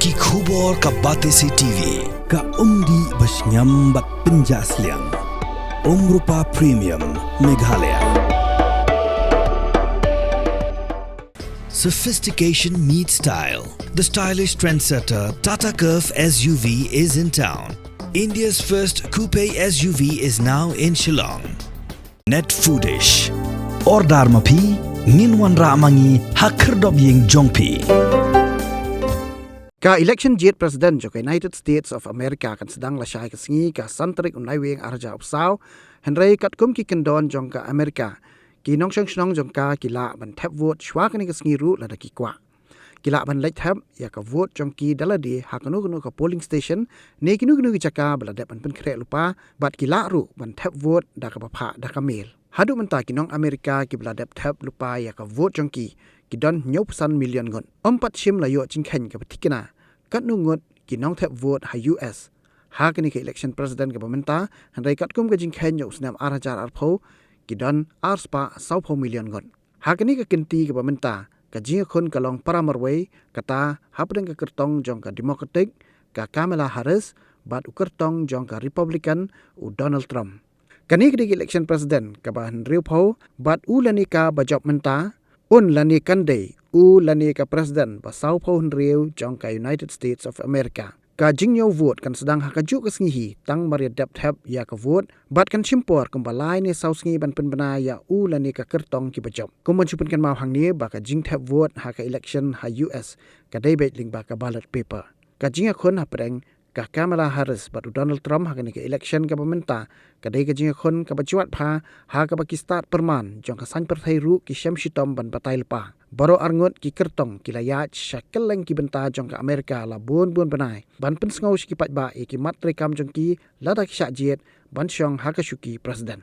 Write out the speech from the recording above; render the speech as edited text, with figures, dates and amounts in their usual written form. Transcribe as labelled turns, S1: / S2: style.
S1: ki khubor ka Batesi TV
S2: ka umdi basnyam bat penjaslian Rupa Premium Meghalaya.
S1: Sophistication meets style. The stylish trendsetter Tata Curve SUV is in town. India's first coupe SUV is now in Shillong. Net Foodish. Ordar mapi minwan ramangi hakerdob ying jongpi.
S3: Ka election jet president jo United States of Amerika kan sedang lasyai ke Sngi ka santrik unai weng arja upsau Henry kat kum ki kendon jong ka Amerika ki nong shong jong ka kila ban Thep vote Shwa kan ke Sngi ru la da ki kwa kila ban lek Thep ya ka vote jong ki daladi hakanu ka polling station ne kinu ki chaka bala dep ban pen kre lupa bat kila ru ban Thep vote da ka pha da ka mel hadu menta ki nong Amerika ki bala dep Thep lupa ya ka vote jong ki don nyop san million gon ompat shim la yo ching khen ka tikina kat Ngut ki nong Thep vote ha US ha kini ke election president ka pementa handai kat kum ka jing khen yo snam arajar arpho ki don arspa 20 million gon ha kini ka kinti ka pementa ka jing khon ka long paramarway kata hapdeng ka kertong jong ka democratic ka Kamala Harris bat ukertong jong ka Republican u Donald Trump kani ke election president ka ban riu pho bat ulani ka bajop menta un lani kande u lani ka president ba sau pho riu jong ka United States of America ka jingyo vote kan sedang hakaju ka Sngi tang maria dep Thep ya ka vote bat kan chimpor kumbalai ni sau Sngi ban penbana ya u lani ka kertong ki bajop kumun chupun kan mau hang ni ba ka jing Thep vote ha ka election ha US ka debate ling ba ka ballot paper ka jinga khon ha preng ka Kamala Harris bat Donald Trump ha ni ka election ka pementa ka dei ka jinga khon ka bajuat pha ha ka bakistat perman jong ka san perthai ru ki syam shitom ban batai lepa baro arngut ki kertong ki layat shakeleng ki benta jong ka Amerika la bun banai ban pen sngau ki pat ba e ki mat rekam jong ki lada ki syak jet ban syong ha ka syuki president